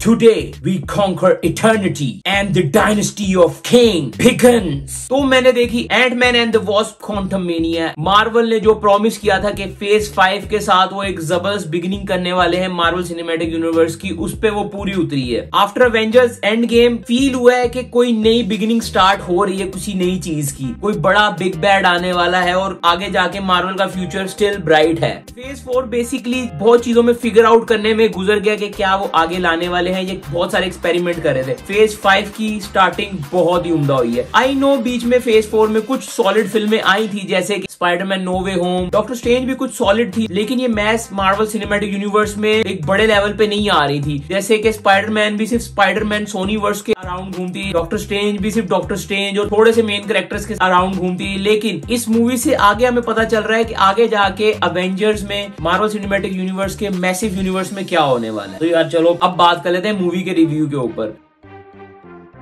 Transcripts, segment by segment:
Today we conquer eternity and the dynasty of King begins। तो मैंने देखी Ant Man and the Wasp Quantumania. Marvel ने जो promise किया था कि फेज 5 के साथ वो एक जबरदस्त बिगिनिंग करने वाले हैं मार्वल सिनेमैटिक यूनिवर्स की, उस पे वो पूरी उतरी है। After Avengers end game feel हुआ है कि कोई नई बिगिनिंग स्टार्ट हो रही है किसी नई चीज की, कोई बड़ा बिग बैड आने वाला है और आगे जाके मार्वल का फ्यूचर स्टिल ब्राइट है। फेज 4 बेसिकली बहुत चीजों में फिगर आउट करने में गुजर गया कि क्या वो आगे लाने वाले हैं। ये बहुत सारे एक्सपेरिमेंट कर रहे थे। फेज 5 की स्टार्टिंग बहुत ही उम्दा हुई है। आई नो बीच में फेज 4 में कुछ सॉलिड फिल्में आई थी, जैसे कि स्पाइडरमैन नो वे होम, डॉक्टर स्ट्रेंज भी कुछ सॉलिड थी, लेकिन ये मैस मार्वल सिनेमैटिक यूनिवर्स में एक बड़े लेवल पे नहीं आ रही थी। जैसे कि स्पाइडरमैन भी सिर्फ स्पाइडरमैन सोनी वर्स के अराउंड घूमती, डॉक्टर स्ट्रेंज भी सिर्फ डॉक्टर स्ट्रेंज और थोड़े से मेन कैरेक्टर्स के अराउंड घूमती। लेकिन इस मूवी से आगे हमें पता चल रहा है कि आगे जाके अवेंजर्स में मार्वल सिनेमैटिक यूनिवर्स के मैसिव यूनिवर्स में क्या होने वाला है। तो यार चलो अब बात कर लेते हैं मूवी के रिव्यू के ऊपर।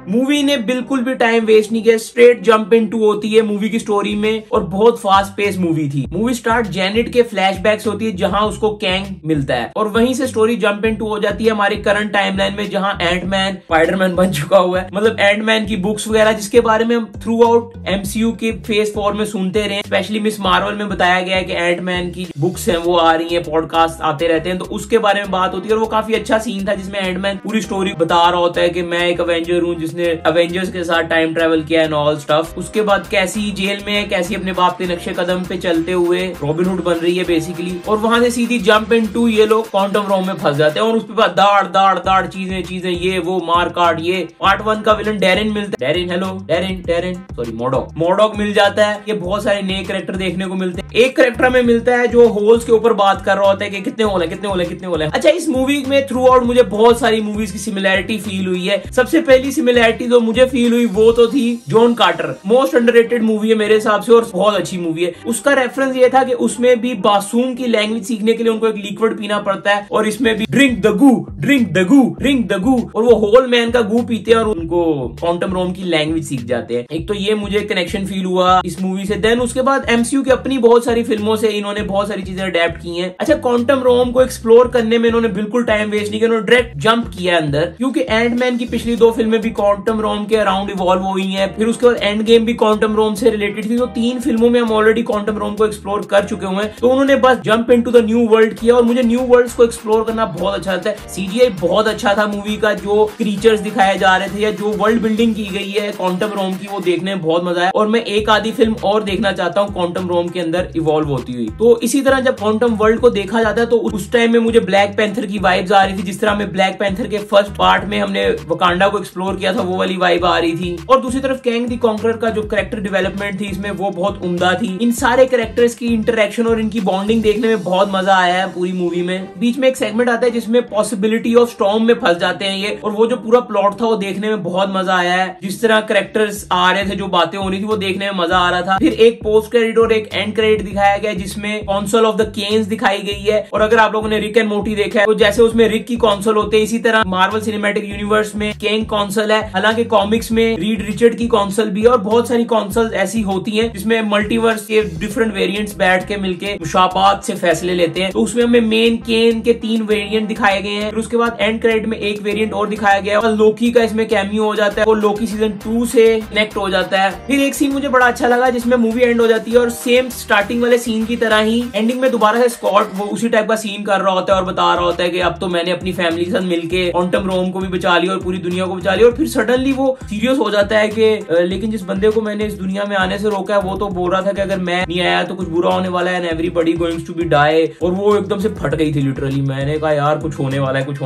मूवी ने बिल्कुल भी टाइम वेस्ट नहीं किया, स्ट्रेट जंप इनटू होती है मूवी की स्टोरी में और बहुत फास्ट पेस मूवी थी। मूवी स्टार्ट जेनेट के फ्लैशबैक्स होती है जहां उसको कैंग मिलता है और वहीं से स्टोरी जंप इनटू हो जाती है हमारी करंट टाइमलाइन में, जहां एंटमैन स्पाइडरमैन बन चुका हुआ है। मतलब एंटमैन की बुक्स वगैरह जिसके बारे में हम थ्रू आउट एमसीयू के फेज 4 में सुनते रहे, स्पेशली मिस मार्वल में बताया गया है कि एंटमैन की बुक्स हैं वो आ रही है, पॉडकास्ट आते रहते हैं, तो उसके बारे में बात होती है। और वो काफी अच्छा सीन था जिसमें एंटमैन पूरी स्टोरी बता रहा होता है कि मैं एक अवेंजर हूँ जिसने अवेंजर्स के साथ टाइम ट्रेवल किया एंड ऑल स्टफ। उसके बाद कैसी जेल में है, कैसी अपने बाप के नक्शे कदम पे चलते हुए रॉबिनहुड बन रही है बेसिकली, और वहां से सीधी जंप इनटू ये लोग क्वांटम रोम में फंस जाते हैं और उसके बाद दाड़ दाड़ दाड़ चीजें ये वो मार काट। ये पार्ट 1 का विलन डेरिन मिलता है, डेरिन सॉरी मोडॉक मिल जाता है। ये बहुत सारे नए कैरेक्टर देखने को मिलते हैं। एक कैरेक्टर में मिलता है जो होल्स के ऊपर बात कर रहा होता है कि कितने होल है। अच्छा, इस मूवी में थ्रू आउट मुझे बहुत सारी मूवीज की सिमिलैरिटी फील हुई है। सबसे पहली सिमिलैरिटी जो मुझे फील हुई वो तो थी John Carter. Most underrated movie है मेरे हिसाब से और बहुत अच्छी मूवी है। उसका रेफरेंस ये था कि उसमें भी बासूम की लैंग्वेज सीखने के लिए उनको एक लिक्विड पीना पड़ता है और इसमें भी ड्रिंक द गू और वो होल मैन का गू पीते हैं और उनको क्वांटम रोम की लैंग्वेज सीख जाते हैं। एक तो ये मुझे कनेक्शन फील हुआ इस मूवी से। देन उसके बाद एमसीयू की अपनी बहुत सारी फिल्मों से इन्होंने बहुत सारी चीजें अडेप्ट की हैं। अच्छा, क्वांटम रोम को एक्सप्लोर करने में इन्होंने बिल्कुल टाइम वेस्ट नहीं किया, उन्होंने डायरेक्ट जंप किया अंदर, क्योंकि एंटमैन की पिछली 2 फिल्में भी क्वांटम रोम के अराउंड इवॉल्व हुई है। फिर उसके बाद एंड गेम भी क्वांटम रोम से रिलेटेड थी, तो 3 फिल्मों में हम ऑलरेडी क्वांटम रोम को एक्सप्लोर कर चुके हुए हैं। तो उन्होंने बस jump into the new world किया और मुझे न्यू वर्ल्ड्स को एक्सप्लोर करना बहुत अच्छा लगता है। सीजीआई बहुत अच्छा था मूवी का, जो क्रीचर्स दिखाए जा रहे थे या जो वर्ल्ड बिल्डिंग की गई है क्वांटम रोम की, वो देखने में बहुत मजा आया। और मैं एक आधी फिल्म और देखना चाहता हूँ क्वांटम रोम के अंदर इवॉल्व होती हुई। तो इसी तरह जब क्वांटम वर्ल्ड को देखा जाता है तो उस टाइम में मुझे ब्लैक पैंथर की वाइब्स आ रही थी, जिस तरह में ब्लैक पैंथर के फर्स्ट पार्ट में हमने वकांडा को एक्सप्लोर किया था, वो वाली वाइब आ रही थी। और दूसरी तरफ कैंग द कॉन्करर का जो कैरेक्टर डेवलपमेंट थी इसमें वो बहुत उम्दा थी। इन सारे कैरेक्टर्स की इंटरेक्शन और इनकी बॉन्डिंग देखने में बहुत मजा आया है पूरी मूवी में। बीच में एक सेगमेंट आता है जिसमें पॉसिबिलिटी ऑफ स्टॉर्म में फंस जाते हैं ये, और वो जो पूरा प्लॉट था वो देखने में बहुत मजा आया है। जिस तरह कैरेक्टर्स आ रहे थे, जो बातें हो रही थी, वो देखने में मजा आ रहा था। फिर एक पोस्ट क्रेडिट और एक एंड क्रेडिट दिखाया गया जिसमें कॉन्सोल ऑफ द केन्स दिखाई गई है। और अगर आप लोगों ने रिक एंड मोर्टी देखा है तो जैसे उसमें रिक की कॉन्सोल होते हैं, इसी तरह मार्वल सिनेमैटिक यूनिवर्स में कैंग कॉन्सोल है। हालांकि कॉमिक्स में रीड रिचर्ड की कॉन्सोल भी है और बहुत सारी कॉन्सोल्स ऐसी होती हैं जिसमें मल्टीवर्स के डिफरेंट वेरिएंट्स बैठ के मिलके मुशाबात से फैसले लेते हैं। तो उसमें हमें मेन केन के 3 वेरिएंट दिखाए गए हैं। फिर उसके बाद एंड क्रेडिट में एक वेरिएंट और दिखाया गया है और लोकी का इसमें कैमियो हो जाता है, वो लोकी सीजन 2 से कनेक्ट हो जाता है। फिर एक सीन मुझे बड़ा अच्छा लगा जिसमें मूवी एंड हो जाती है और सेम स्टार्टिंग वाले सीन की तरह ही एंडिंग में दोबारा से स्कॉट वो उसी टाइप का सीन कर रहा होता है और बता रहा होता है कि अब तो मैंने अपनी फैमिली के साथ मिलके क्वांटम रोम को भी बचा लिया और पूरी दुनिया को बचा लिया। और फिर सडनली वो सीरियस हो जाता है कि लेकिन जिस बंदे को मैंने इस दुनिया में आने से रोका है वो तो बोल रहा था कि अगर मैं नहीं आया तो कुछ बुरा होने वाला है and everybody going to be die. और वो एकदम से फट गई थी लिटरली। मैंने कहा यार कुछ होने वाला है, कुछ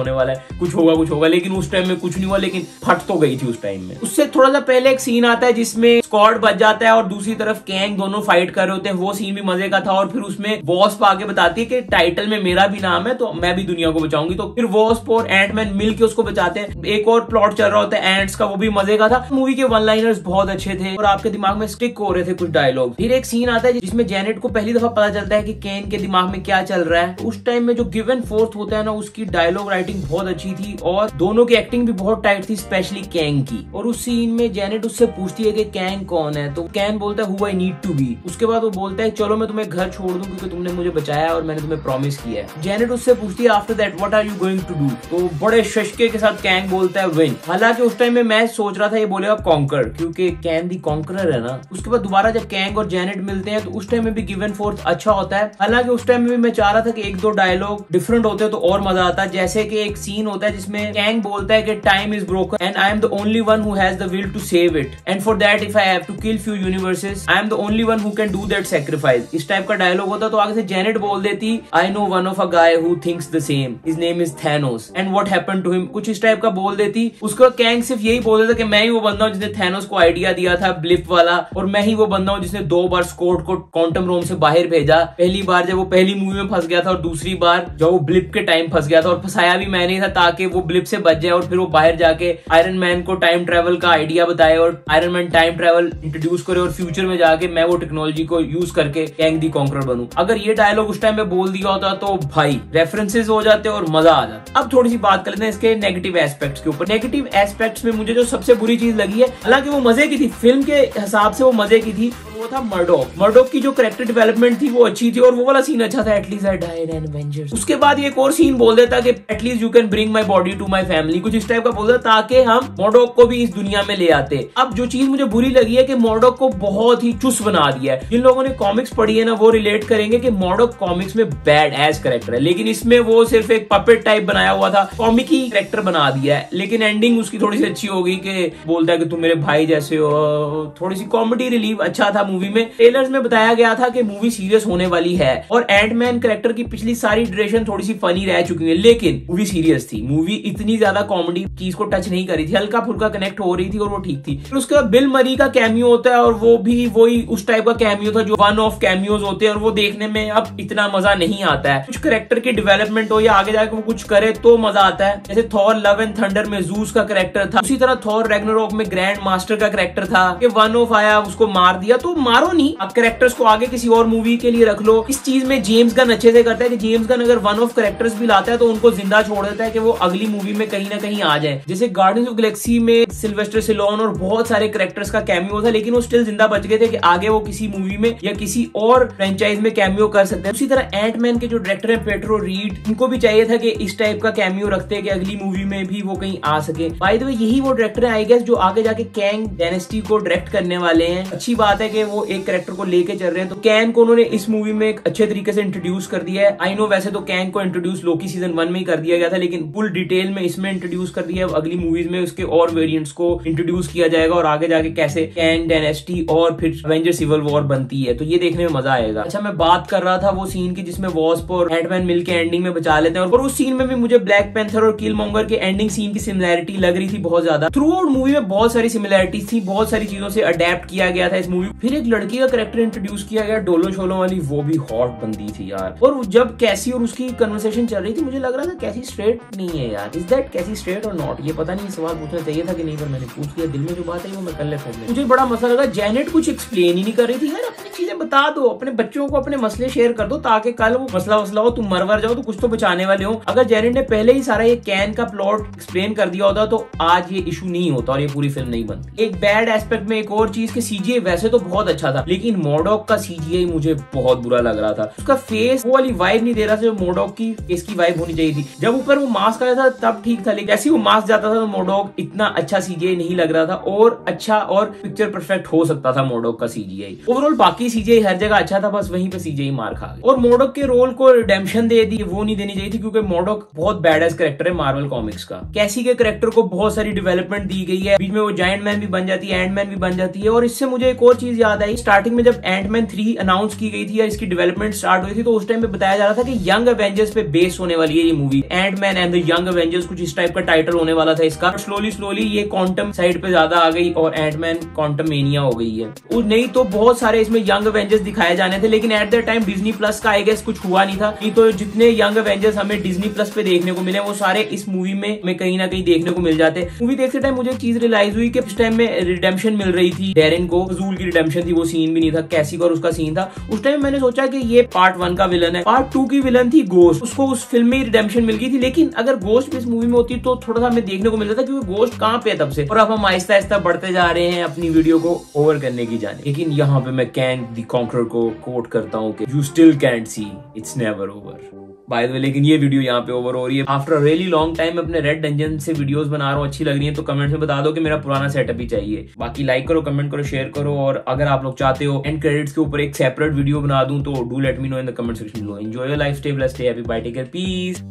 होगा, लेकिन उस टाइम में कुछ नहीं हुआ, लेकिन फट तो गई थी उस टाइम में। उससे थोड़ा सा पहले एक सीन आता है जिसमें स्कॉट बच जाता है और दूसरी तरफ कैंग, दोनों फाइट कर रहे होते हैं। वो सीन भी मजे का था। और फिर उसमें वॉस्प आगे बताती है कि टाइटल में मेरा भी नाम है तो मैं भी दुनिया को बचाऊंगी। तो फिर वॉस्प और एंटमैन मिल के उसको बचाते हैं। एक और प्लॉट चल रहा होता है एंट्स का, वो भी मजे का था। मूवी के वन लाइनर्स बहुत अच्छे थे और आपके दिमाग में स्टिक हो रहे थे कुछ डायलॉग। फिर एक सीन आता है जिसमें जेनेट को पहली दफा पता चलता है कि कैन के दिमाग में क्या चल रहा है। उस टाइम में जो गिवन फोर्थ होता है ना, उसकी डायलॉग राइटिंग बहुत अच्छी थी और दोनों की एक्टिंग भी बहुत टाइट थी, स्पेशली कैंग की। और उस सीन में जेनेट उससे पूछती है कि कैंग कैंग कौन है, तो कैन बोलता है who I need to be. उसके बाद वो बोलता है चलो मैं तुम्हें घर छोड़ दूं क्योंकि तुमने मुझे बचाया और मैंने तुम्हें प्रॉमिस किया है। जेनेट उससे पूछती है after that what are you going to do, तो बड़े शशके के साथ कैंग बोलता है विन। हालांकि उस टाइम में मैं सोच रहा था ये बोलेगा कॉन्कर क्योंकि कैन दी कॉन्करर है ना। उसके बाद दोबारा जब कैंग और जेनेट मिलते हैं तो उस टाइम में भी गिवन फोर्थ अच्छा होता है। हालांकि उस टाइम में भी मैं चाह रहा था कि एक दो डायलॉग डिफरेंट होते तो और मजा आता। जैसे कि एक सीन होता है जिसमें कैंग बोलता है कि time is broken and I am the only one who has the will to save it and for that if I have to kill few universes I am the only one who can do that sacrifice. इस type का dialogue होता तो आगे से Janet बोल देती I know one of a guy who thinks the same, his name is Thanos and what happened to him, कुछ इस टाइप का बोल देती। उसका कैंग सिर्फ यही बोल देता कि मैं ही वो बंदा हूं जिसने थैनोस को आइडिया दिया था ब्लिप वाला, और मैं ही वो बंदा हूं जिसने 2 बार स्कॉट को क्वांटम रोम से बाहर भेजा। पहली बार जब वो पहली मूवी में फंस गया था और दूसरी बार जब वो ब्लिप के टाइम फंस गया था, और फंसाया भी मैंने था ताकि वो ब्लिप से बच जाए और फिर वो बाहर जाके आयरन मैन को टाइम ट्रेवल का आइडिया बताए और iron man time travel introduce करे और फ्यूचर में जाके मैं वो टेक्नोलॉजी को यूज करके कैंग दी कॉन्करर बनूं। अगर ये डायलॉग उस टाइम में बोल दिया होता तो भाई रेफरेंसेस हो जाते और मजा आ जाता। अब थोड़ी सी बात कर लेते हैं इसके नेगेटिव एस्पेक्ट्स के ऊपर। नेगेटिव एस्पेक्ट्स में मुझे जो सबसे बुरी चीज लगी है, हालांकि वो मजे की थी, फिल्म के हिसाब से वो मजे की थी, वो था मर्डॉक। मर्डॉक की जो कैरेक्टर डेवलपमेंट थी वो अच्छी थी और वो वाला सीन अच्छा था, at least I died an Avengers. उसके बाद एक और सीन बोल देता कि at least you can bring my body to my family, कुछ इस टाइप का बोल देता ताकि हम मर्डॉक को भी इस दुनिया में ले आते। अब जो चीज मुझे बुरी लगी है कि मर्डॉक को बहुत ही चुस बना दिया है। जिन लोगों ने कॉमिक्स पढ़ी है ना वो रिलेट करेंगे कि मर्डॉक कॉमिक्स में बैड एज कैरेक्टर है, लेकिन इसमें वो सिर्फ एक पपेट टाइप बनाया हुआ था, कॉमिक ही कैरेक्टर बना दिया है। लेकिन एंडिंग उसकी थोड़ी सी अच्छी हो गई कि बोलता है कि तुम मेरे भाई जैसे हो। थोड़ी सी कॉमेडी रिलीफ अच्छा था मूवी में। ट्रेलर्स में बताया गया था कि मूवी सीरियस होने वाली है और एंटमैन कैरेक्टर की पिछली सारी ड्यूरेशन थोड़ी सी फनी रह चुकी है, लेकिन मूवी सीरियस थी। मूवी इतनी ज्यादा कॉमेडी चीज को टच नहीं करी थी, हल्का फुल्का कनेक्ट हो रही थी और वो ठीक थी। फिर उसके बाद बिल मरी का कैमियो होता है और वो भी वही उस टाइप का कैमियो था जो वन ऑफ कैमियोज होते हैं और वो देखने में अब इतना मजा नहीं आता है। कुछ कैरेक्टर की डेवलपमेंट हो या आगे जाके वो कुछ करे तो मजा आता है। जैसे थॉर लव एंड थंडर में जूस का कैरेक्टर था, उसी तरह थॉर रैग्नारोक में ग्रैंड मास्टर का कैरेक्टर था कि वन ऑफ आया उसको मार दिया, तो मारो नहीं, अब कैरेक्टर्स को आगे किसी और मूवी के लिए रख लो। इस चीज में जेम्स गन अच्छे से करता है कि जेम्स गन अगर वन ऑफ कैरेक्टर्स भी लाता है तो उनको जिंदा छोड़ देता है कि वो अगली मूवी में कहीं ना कहीं आ जाए। जैसे गार्डियंस ऑफ गैलेक्सी में सिल्वेस्टर स्टैलोन और बहुत सारे कैरेक्टर्स का कैमियो था, लेकिन वो स्टिल जिंदा बच गए थे कि आगे वो किसी मूवी में या किसी और फ्रेंचाइज में कैमियो कर सकते हैं। उसी तरह एंटमैन के जो डायरेक्टर है पेट्रो रीड, उनको भी चाहिए था कि इस टाइप का कैमियो रखते हैं कि अगली मूवी में भी वो कहीं आ सके। बाय द वे यही वो डायरेक्टर है आई गेस जो आगे जाके कैंग डायनेस्टी को डायरेक्ट करने वाले हैं। अच्छी बात है कि वो एक कैरेक्टर को लेके चल रहे हैं। तो कैंग को उन्होंने इस मूवी में एक अच्छे तरीके से इंट्रोड्यूस कर दिया है। आई नो वैसे तो कैंग को इंट्रोड्यूस लोकी सीजन 1 में ही कर दिया गया था, लेकिन फुल डिटेल में इसमें इंट्रोड्यूस कर दिया है। अगली मूवीज में उसके और वेरिएंट्स को इंट्रोड्यूस किया जाएगा और आगे जाके कैसे कैंग डायनेस्टी और फिर एवेंजर सिविल वॉर बनती है, तो ये देखने में मजा आएगा। अच्छा, मैं बात कर रहा था वो सीन की जिसमें वॉस्प और एंटमैन मिलके एंडिंग में बचा लेते हैं, और उस सीन में भी मुझे ब्लैक पैंथर और किलमॉन्गर के एंडिंग सीन की सिमिलैरिटी लग रही थी बहुत ज्यादा। थ्रू आउट मूवी में बहुत सारी सिमिलैरिटीज थी, बहुत सारी चीजों से अडेप्ट किया गया था इस मूवी। फिर एक लड़की का कैरेक्टर इंट्रोड्यूस किया गया डोलो शोलो वाली, वो भी हॉट बंदी थी यार। और जब कैसी और उसकी कन्वर्सेशन चल रही थी मुझे लग रहा था कैसी स्ट्रेट नहीं है यार, इज दैट कैसी स्ट्रेट और नॉट, ये पता नहीं, सवाल पूछना चाहिए था कि नहीं, पर मैंने पूछ लिया। दिल में जो बात है वो मैं कर लेता हूं। मुझे बड़ा मसला लगा, जेनेट कुछ एक्सप्लेन ही नहीं कर रही थी यार, अपनी चीजें बता दो, अपने बच्चों को अपने मसले शेयर कर दो ताकि कल वो मसला हो, तुम मरवर जाओ तो कुछ तो बचाने वाले हो। अगर जेनेट ने पहले ही सारा ये कैन का प्लॉट एक्सप्लेन कर दिया होता तो आज ये इशू नहीं होता और ये पूरी फिल्म नहीं बनती। एक बैड एस्पेक्ट में एक और चीज के सीजीआई वैसे तो बहुत अच्छा था, लेकिन मॉडॉक का सीजीआई मुझे बहुत बुरा लग रहा था। उसका फेस वो वाली वाइब नहीं दे रहा था जो मॉडॉक की फेस की वाइब होनी चाहिए थी। जब ऊपर वो मास्क आया था तब ठीक था, लेकिन जैसे वो मास्क जाता था तो मॉडॉक इतना अच्छा सीजीआई नहीं लग रहा था, और अच्छा और पिक्चर परफेक्ट हो सकता था मॉडॉक का सीजीआई। ओवरऑल बाकी सीजीआई हर जगह अच्छा था, बस वहीं पे सीजीआई मार खा गया। और मॉडॉक के रोल को रिडेम्पशन दे दी, वो नहीं देनी चाहिए थी क्योंकि मॉडॉक बहुत बैडएस कैरेक्टर है मार्वल कॉमिक्स का। कैसी के कैरेक्टर को बहुत सारी डेवलपमेंट दी गई है, बीच में वो जायंट मैन भी बन जाती है, एंटमैन भी बन जाती है। और इससे मुझे एक और चीज याद आई, स्टार्टिंग में जब एंटमैन 3 अनाउंस की गई थी या इसकी डेवलपमेंट स्टार्ट हुई थी तो उस टाइम पे बताया जा रहा था कि यंग एवेंजर्स पे बेस होने वाली है ये movie, Ant Man and the young Avengers, कुछ इस टाइप का टाइटल होने वाला था इसका। स्लोली ये क्वांटम साइड पे ज्यादा आ गई और एंटमैन क्वांटम मेनिया हो गई है। नहीं तो बहुत सारे इसमें यंग एवेंजर्स दिखाए जाने थे, लेकिन at the time Disney plus का आई गेस कुछ हुआ नहीं था। नहीं तो जितने यंग एवेंजर्स हमें डिज्नी प्लस पे देखने को मिले वो सारे इस मूवी में कहीं ना कहीं देखने को मिल जाते। मूवी देखते टाइम मुझे एक चीज रियलाइज हुई कि उस टाइम में रिडेम्पशन मिल रही थी डेरिन को, फजूल की रिडेम्पशन थी, वो सीन भी नहीं था, कैसी और उसका सीन था। उस टाइम मैंने सोचा कि ये पार्ट 1 का विलन है, पार्ट 2 की विलन थी गोस्ट, उसको उस फिल्म में रिडेम्पशन मिल गई थी। लेकिन अगर गोस्ट भी इस मूवी में होती तो थोड़ा सा हमें देखने को मिलता था क्योंकि गोस्ट कहाँ पे है तब से, और अब हम आहिस्ता आहिस्ता बढ़ते जा रहे हैं अपनी वीडियो को ओवर करने की जाने। लेकिन यहाँ पे मैं कैन द कॉन्करर को कोट करता हूँ कि you still cantt see it's never over. By the way, लेकिन ये वीडियो यहाँ पे ओवर हो रही है। आफ्टर रियली लॉन्ग टाइम अपने रेड डंजन से वीडियोस बना रहा हूँ, अच्छी लग रही है तो कमेंट्स में बता दो कि मेरा पुराना सेटअप ही चाहिए। बाकी लाइक करो, कमेंट करो, शेयर करो, और अगर आप लोग चाहते हो एंड क्रेडिट्स के ऊपर एक सेपरेट वीडियो बना दूं तो do let me know in the comment section below. Enjoy your life, stay blessed, stay happy, bye, take care, piece.